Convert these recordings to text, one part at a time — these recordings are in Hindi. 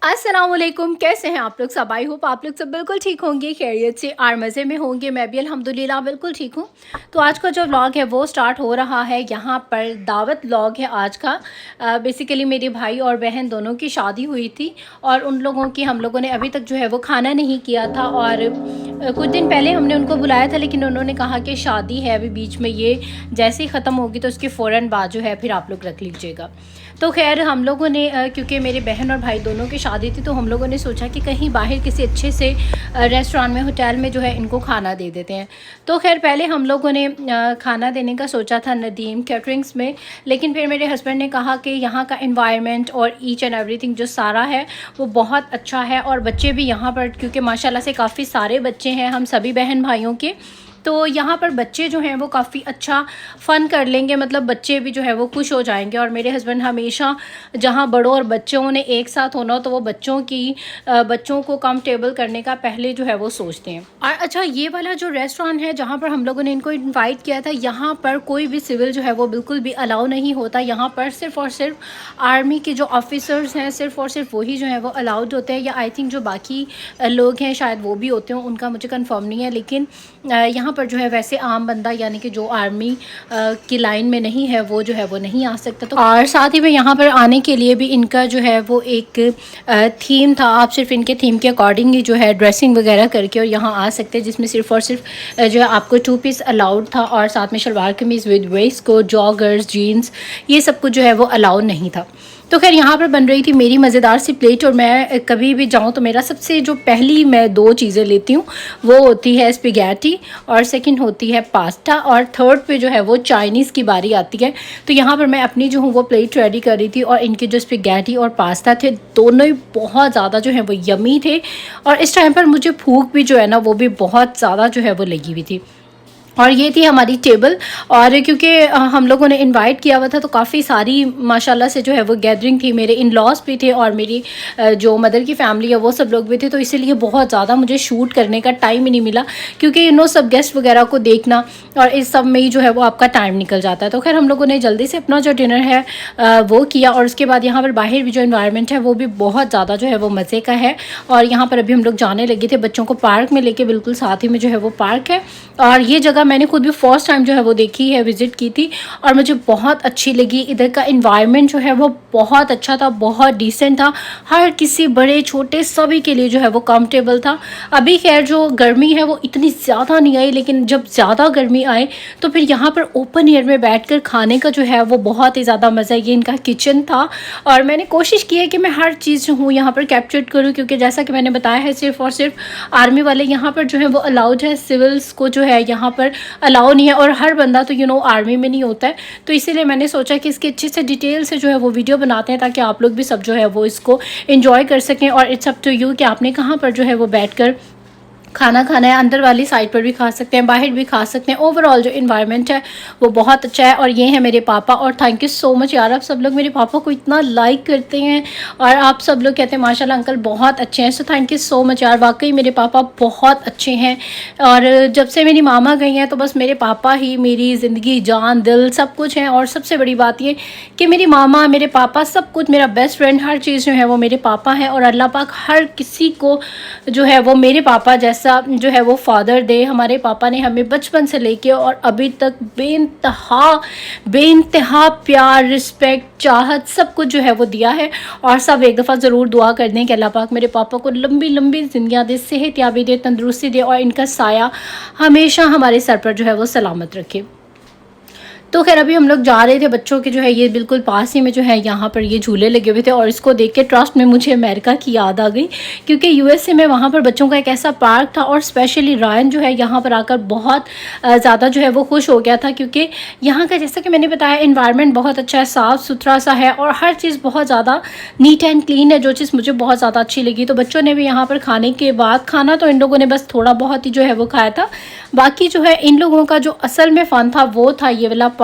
अस्सलामुअलैकुम, कैसे हैं आप लोग सब। आई होप आप लोग सब बिल्कुल ठीक होंगे, खैरियत से और मज़े में होंगे। मैं भी अल्हम्दुलिल्लाह बिल्कुल ठीक हूँ। तो आज का जो व्लॉग है वो स्टार्ट हो रहा है। यहाँ पर दावत व्लॉग है आज का। बेसिकली मेरे भाई और बहन दोनों की शादी हुई थी और उन लोगों की हम लोगों ने अभी तक जो है वो खाना नहीं किया था। और कुछ दिन पहले हमने उनको बुलाया था, लेकिन उन्होंने कहा कि शादी है अभी बीच में, ये जैसे ही ख़त्म होगी तो उसके फ़ौरन बाद जो है फिर आप लोग रख लीजिएगा। तो खैर हम लोगों ने क्योंकि मेरे बहन और भाई दोनों की शादी थी, तो हम लोगों ने सोचा कि कहीं बाहर किसी अच्छे से रेस्टोरेंट में, होटल में जो है इनको खाना दे देते हैं। तो खैर पहले हम लोगों ने खाना देने का सोचा था नदीम कैटरिंग्स में, लेकिन फिर मेरे हस्बैंड ने कहा कि यहाँ का एनवायरनमेंट और ईच एंड एवरीथिंग जो सारा है वो बहुत अच्छा है। और बच्चे भी यहाँ पर, क्योंकि माशाल्लाह से काफ़ी सारे बच्चे हैं हम सभी बहन भाइयों के, तो यहाँ पर बच्चे जो हैं वो काफ़ी अच्छा फ़न कर लेंगे, मतलब बच्चे भी जो है वो खुश हो जाएंगे। और मेरे हस्बैंड हमेशा जहाँ बड़ों और बच्चों ने एक साथ होना हो तो वो बच्चों को कंफर्टेबल करने का पहले जो है वो सोचते हैं। और अच्छा, ये वाला जो रेस्टोरेंट है जहाँ पर हम लोगों ने इनको इनवाइट किया था, यहाँ पर कोई भी सिविल जो है वो बिल्कुल भी अलाउ नहीं होता। यहाँ पर सिर्फ़ और सिर्फ आर्मी के जो ऑफिसर्स हैं सिर्फ़ और सिर्फ वही जो है वो अलाउड होते हैं, या आई थिंक जो बाकी लोग हैं शायद वो भी होते हों, उनका मुझे कंफर्म नहीं है। लेकिन यहाँ पर जो है वैसे आम बंदा, यानी कि जो आर्मी की लाइन में नहीं है वो जो है वो नहीं आ सकता। तो और साथ ही में यहाँ पर आने के लिए भी इनका जो है वो एक थीम था। आप सिर्फ इनके थीम के अकॉर्डिंग ही जो है ड्रेसिंग वगैरह करके और यहाँ आ सकते हैं, जिसमें सिर्फ और सिर्फ जो है आपको 2 पीस अलाउड था और साथ में salwar kameez with waist coat, joggers, jeans, ये सब कुछ जो है वो अलाउड नहीं था। तो खैर यहाँ पर बन रही थी मेरी मज़ेदार सी प्लेट, और मैं कभी भी जाऊँ तो मेरा सबसे जो पहली मैं 2 चीज़ें लेती हूँ वो होती है स्पैगेटी और सेकंड होती है पास्ता, और थर्ड पे जो है वो चाइनीज़ की बारी आती है। तो यहाँ पर मैं अपनी जो हूँ वो प्लेट रेडी कर रही थी, और इनके जो स्पैगेटी और पास्ता थे दोनों ही बहुत ज़्यादा जो है वो यमी थे। और इस टाइम पर मुझे भूख भी जो है ना वो भी बहुत ज़्यादा जो है वो लगी हुई थी। और ये थी हमारी टेबल। और क्योंकि हम लोगों ने इनवाइट किया हुआ था तो काफ़ी सारी माशाल्लाह से जो है वो गैदरिंग थी। मेरे इन लॉज भी थे और मेरी जो मदर की फैमिली है वो सब लोग भी थे, तो इसीलिए बहुत ज़्यादा मुझे शूट करने का टाइम ही नहीं मिला, क्योंकि सब गेस्ट वगैरह को देखना और इस सब में ही जो है वो आपका टाइम निकल जाता है। तो खैर हम लोगों ने जल्दी से अपना जो डिनर है वो किया, और उसके बाद यहाँ पर बाहर भी जो इन्वायरमेंट है वो भी बहुत ज़्यादा जो है वो मज़े का है। और यहाँ पर अभी हम लोग जाने लगे थे बच्चों को पार्क में लेके, बिल्कुल साथ ही में जो है वो पार्क है। और ये जगह मैंने खुद भी फर्स्ट टाइम जो है वो देखी है, विज़िट की थी, और मुझे बहुत अच्छी लगी। इधर का एनवायरनमेंट जो है वो बहुत अच्छा था, बहुत डिसेंट था, हर किसी बड़े छोटे सभी के लिए जो है वो कंफर्टेबल था। अभी खैर जो गर्मी है वो इतनी ज़्यादा नहीं आई, लेकिन जब ज़्यादा गर्मी आए तो फिर यहाँ पर ओपन एयर में बैठकर खाने का जो है वो बहुत ही ज़्यादा मज़ा। ये इनका किचन था और मैंने कोशिश की है कि मैं हर चीज़ जो हूँ यहाँ पर कैप्चर करूँ, क्योंकि जैसा कि मैंने बताया है सिर्फ और सिर्फ आर्मी वाले यहाँ पर जो है वो अलाउड है, सिविल्स को जो है यहाँ पर अलाउ नहीं है। और हर बंदा तो आर्मी में नहीं होता है, तो इसीलिए मैंने सोचा कि इसके अच्छे से डिटेल से जो है वो वीडियो बनाते हैं, ताकि आप लोग भी सब जो है वो इसको एंजॉय कर सकें। और इट्स अप टू यू कि आपने कहाँ पर जो है वो बैठकर खाना खाना है। अंदर वाली साइड पर भी खा सकते हैं, बाहर भी खा सकते हैं। ओवरऑल जो इन्वायरमेंट है वो बहुत अच्छा है। और ये है मेरे पापा, और थैंक यू सो मच यार, आप सब लोग मेरे पापा को इतना लाइक करते हैं और आप सब लोग कहते हैं माशाल्लाह अंकल बहुत अच्छे हैं। So thank you so much यार, वाकई मेरे पापा बहुत अच्छे हैं। और जब से मेरी मामा गई हैं तो बस मेरे पापा ही मेरी ज़िंदगी, जान, दिल सब कुछ हैं। और सबसे बड़ी बात ये कि मेरी मामा, मेरे पापा, सब कुछ, मेरा बेस्ट फ्रेंड, हर चीज़ जो है वो मेरे पापा हैं। और अल्लाह पाक हर किसी को जो है वो मेरे पापा जैसा जो है वो फादर दे। हमारे पापा ने हमें बचपन से लेके और अभी तक बेइंतहा प्यार, रिस्पेक्ट, चाहत सब कुछ जो है वो दिया है। और सब एक दफ़ा ज़रूर दुआ कर दें कि अल्लाह पाक मेरे पापा को लंबी लंबी ज़िंदगियाँ दे, सेहत याबी दे, तंदुरुस्ती दे, और इनका साया हमेशा हमारे सर पर जो है वो सलामत रखे। तो खैर अभी हम लोग जा रहे थे, बच्चों के जो है ये बिल्कुल पास ही में जो है यहाँ पर ये झूले लगे हुए थे, और इसको देख के ट्रस्ट में मुझे अमेरिका की याद आ गई, क्योंकि यूएसए में वहाँ पर बच्चों का एक ऐसा पार्क था। और स्पेशली रायन जो है यहाँ पर आकर बहुत ज़्यादा जो है वो खुश हो गया था, क्योंकि यहाँ का, जैसा कि मैंने बताया, एनवायरनमेंट बहुत अच्छा है, साफ़ सुथरा सा है, और हर चीज़ बहुत ज़्यादा नीट एंड क्लीन है, जो चीज़ मुझे बहुत ज़्यादा अच्छी लगी। तो बच्चों ने भी यहाँ पर खाने के बाद, खाना तो इन लोगों ने बस थोड़ा बहुत ही जो है वो खाया था, बाकी जो है इन लोगों का जो असल में फ़न था वो था ये वाला पार्क।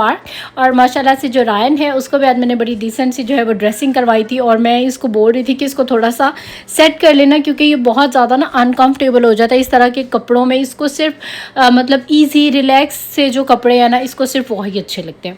और माशाल्लाह से जो रायन है उसको भी आज मैंने बड़ी डिसेंट सी जो है वो ड्रेसिंग करवाई थी, और मैं इसको बोल रही थी कि इसको थोड़ा सा सेट कर लेना, क्योंकि ये बहुत ज़्यादा ना अनकंफर्टेबल हो जाता है इस तरह के कपड़ों में। इसको सिर्फ मतलब ईजी रिलैक्स से जो कपड़े हैं ना, इसको सिर्फ वही अच्छे लगते हैं।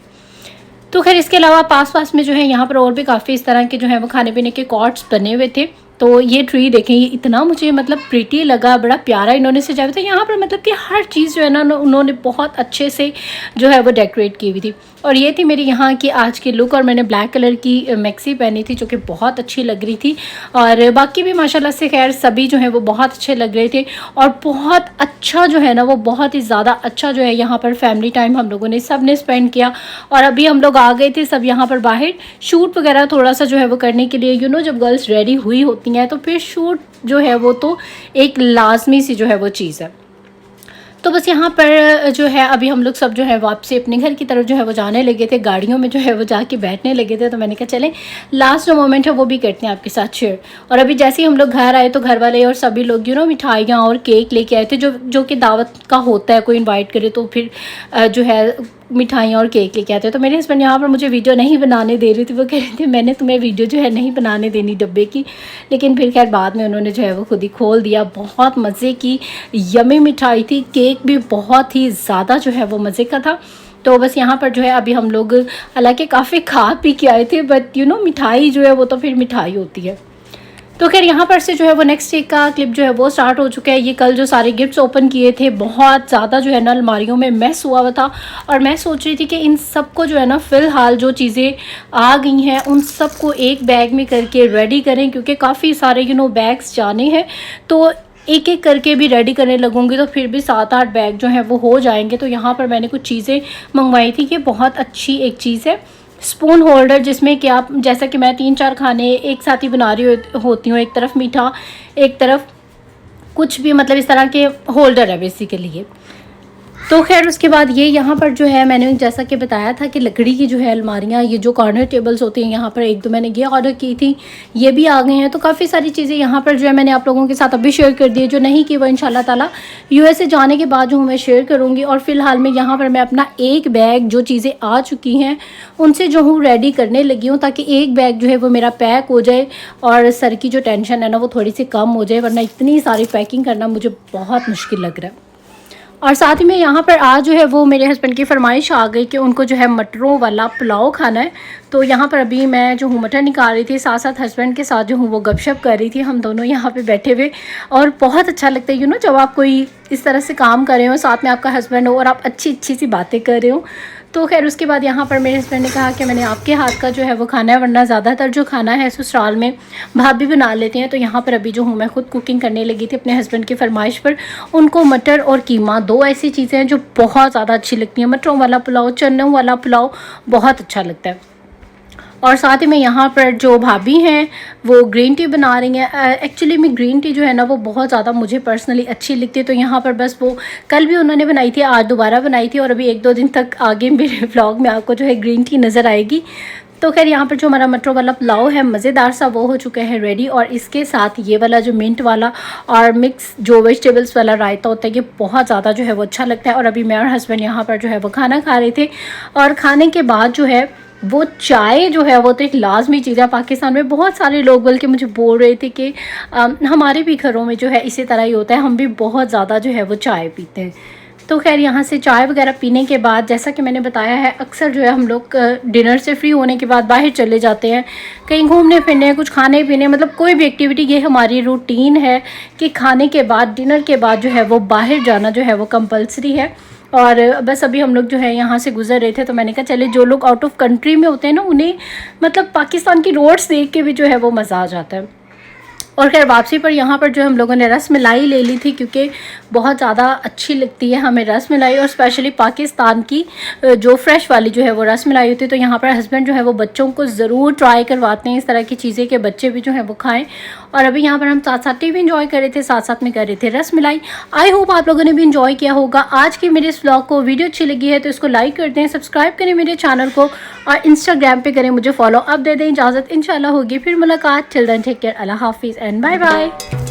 तो खैर इसके अलावा पास में जो है यहाँ पर और भी काफ़ी इस तरह के जो है वो खाने पीने के कॉर्ट्स बने हुए थे। तो ये ट्री देखें, ये इतना मुझे मतलब प्रिटी लगा, बड़ा प्यारा इन्होंने सजाया था। यहाँ पर मतलब कि हर चीज़ जो है ना उन्होंने बहुत अच्छे से जो है वो डेकोरेट की हुई थी। और ये थी मेरी यहाँ की आज की लुक। और मैंने ब्लैक कलर की मैक्सी पहनी थी जो कि बहुत अच्छी लग रही थी। और बाकी भी माशाल्लाह से खैर सभी जो है वो बहुत अच्छे लग रहे थे। और बहुत अच्छा जो है ना वो बहुत ही ज़्यादा अच्छा जो है यहाँ पर फैमिली टाइम हम लोगों ने सब ने स्पेंड किया। और अभी हम लोग आ गए थे सब यहाँ पर बाहर शूट वगैरह थोड़ा सा जो है वो करने के लिए। जब गर्ल्स रेडी हुई होती हैं तो फिर शूट जो है वो तो एक लाजमी सी जो है वो चीज़ है। तो बस यहाँ पर जो है अभी हम लोग सब जो है वापसी अपने घर की तरफ जो है वो जाने लगे थे, गाड़ियों में जो है वो जाके बैठने लगे थे। तो मैंने कहा चलें लास्ट जो मोमेंट है वो भी करते हैं आपके साथ शेयर। और अभी जैसे ही हम लोग घर आए तो घर वाले और सभी लोग मिठाइयाँ और केक लेके आए थे, जो कि दावत का होता है, कोई इन्वाइट करे तो फिर जो है मिठाइयाँ और केक लेके आते हैं। तो मेरे हस्बैंड यहाँ पर मुझे वीडियो नहीं बनाने दे रही थी, वो कह रहे थे मैंने तुम्हें वीडियो जो है नहीं बनाने देनी डब्बे की। लेकिन फिर खैर बाद में उन्होंने जो है वो खुद ही खोल दिया। बहुत मज़े की यमी मिठाई थी, केक भी बहुत ही ज़्यादा जो है वो मज़े का था। तो बस यहाँ पर जो है अभी हम लोग हालांकि काफ़ी खा पी के आए थे, बट मिठाई जो है वो तो फिर मिठाई होती है। तो खैर यहाँ पर से जो है वो नेक्स्ट डे का क्लिप जो है वो स्टार्ट हो चुका है। ये कल जो सारे गिफ्ट्स ओपन किए थे बहुत ज़्यादा जो है ना अलमारियों में मैस हुआ हुआ था। और मैं सोच रही थी कि इन सबको जो है ना फ़िलहाल जो चीज़ें आ गई हैं उन सबको एक बैग में करके रेडी करें, क्योंकि काफ़ी सारे बैग्स जाने हैं। तो एक एक करके भी रेडी करने लगूंगी तो फिर भी 7-8 बैग जो हैं वो हो जाएंगे। तो यहाँ पर मैंने कुछ चीज़ें मंगवाई थी कि बहुत अच्छी एक चीज़ है स्पून होल्डर, जिसमें कि आप जैसा कि मैं 3-4 खाने एक साथ ही बना रही होती हूँ, एक तरफ मीठा एक तरफ कुछ भी, मतलब इस तरह के होल्डर है बेसिकली ये। तो खैर उसके बाद ये यहाँ पर जो है मैंने जैसा कि बताया था कि लकड़ी की जो है अलमारियाँ, ये जो कॉर्नर टेबल्स होते हैं यहाँ पर एक दो मैंने ये ऑर्डर की थी, ये भी आ गए हैं। तो काफ़ी सारी चीज़ें यहाँ पर जो है मैंने आप लोगों के साथ अभी शेयर कर दी है। जो नहीं की वो इंशाल्लाह ताला यूएसए जाने के बाद जो मैं शेयर करूँगी। और फिलहाल में यहाँ पर मैं अपना एक बैग जो चीज़ें आ चुकी हैं उनसे जो हूँ रेडी करने लगी हूँ, ताकि एक बैग जो है वो मेरा पैक हो जाए और सर की जो टेंशन है ना वो थोड़ी सी कम हो जाए, वरना इतनी सारी पैकिंग करना मुझे बहुत मुश्किल लग रहा है। और साथ ही में यहाँ पर आज जो है वो मेरे हस्बैंड की फरमाइश आ गई कि उनको जो है मटरों वाला पुलाव खाना है। तो यहाँ पर अभी मैं जो हूँ मटर निकाल रही थी, साथ साथ हस्बैंड के साथ जो हूँ वो गपशप कर रही थी, हम दोनों यहाँ पे बैठे हुए। और बहुत अच्छा लगता है जब आप कोई इस तरह से काम कर रहे हो, साथ में आपका हस्बैंड हो और आप अच्छी अच्छी सी बातें कर रहे हो। तो खैर उसके बाद यहाँ पर मेरे हस्बैंड ने कहा कि मैंने आपके हाथ का जो है वो खाना है, वरना ज़्यादातर जो खाना है ससुराल में भाभी बना लेते हैं। तो यहाँ पर अभी जो हूँ मैं खुद कुकिंग करने लगी थी अपने हस्बैंड की फरमाइश पर। उनको मटर और कीमा, दो ऐसी चीज़ें हैं जो बहुत ज़्यादा अच्छी लगती हैं। मटरों वाला पुलाव, चनों वाला पुलाव बहुत अच्छा लगता है। और साथ ही में यहाँ पर जो भाभी हैं वो ग्रीन टी बना रही हैं। एक्चुअली में ग्रीन टी जो है ना वो बहुत ज़्यादा मुझे पर्सनली अच्छी लगती है। तो यहाँ पर बस वो कल भी उन्होंने बनाई थी, आज दोबारा बनाई थी, और अभी 1-2 दिन तक आगे मेरे व्लॉग में आपको जो है ग्रीन टी नज़र आएगी। तो खैर यहाँ पर जो हमारा मटरों वाला पुलाव है मज़ेदार सा वो हो चुका है रेडी। और इसके साथ ये वाला जो मिंट वाला और मिक्स जो वेजिटेबल्स वाला रायता होता है ये बहुत ज़्यादा जो है वो अच्छा लगता है। और अभी मैं और हस्बैंड यहाँ पर जो है वो खाना खा रहे थे। और खाने के बाद जो है वो चाय जो है वो तो एक लाजमी चीज़ है। पाकिस्तान में बहुत सारे लोग बल्कि मुझे बोल रहे थे कि हमारे भी घरों में जो है इसी तरह ही होता है, हम भी बहुत ज़्यादा जो है वो चाय पीते हैं। तो खैर यहाँ से चाय वगैरह पीने के बाद जैसा कि मैंने बताया है अक्सर जो है हम लोग डिनर से फ्री होने के बाद बाहर चले जाते हैं कहीं घूमने फिरने, कुछ खाने पीने, मतलब कोई भी एक्टिविटी। ये हमारी रूटीन है कि खाने के बाद, डिनर के बाद जो है वो बाहर जाना जो है वो कंपलसरी है। और बस अभी हम लोग जो है यहाँ से गुजर रहे थे तो मैंने कहा चले जो लोग आउट ऑफ कंट्री में होते हैं ना उन्हें मतलब पाकिस्तान की रोड्स देख के भी जो है वो मज़ा आ जाता है। और खैर वापसी पर यहाँ पर जो हम लोगों ने रस मलाई ले ली थी, क्योंकि बहुत ज़्यादा अच्छी लगती है हमें रस मलाई, और स्पेशली पाकिस्तान की जो फ्रेश वाली जो है वो रस मलाई होती है। तो यहाँ पर हस्बैंड जो है वो बच्चों को ज़रूर ट्राई करवाते हैं इस तरह की चीज़ें कि बच्चे भी जो है वो खाएं। और अभी यहाँ पर हम साथ साथ टी भी इंजॉय कर रहे थे, साथ साथ में कर रहे थे रस मलाई। आई होप आप लोगों ने भी इंजॉय किया होगा आज की मेरे इस व्लॉग को। वीडियो अच्छी लगी है तो इसको लाइक कर दें, सब्सक्राइब करें मेरे चैनल को, और इंस्टाग्राम पे करें मुझे फॉलो। अब दे दें इजाज़त, इंशाल्लाह होगी फिर मुलाकात। टिल देन टेक केयर, अल्लाह हाफिज़ एंड बाय बाय।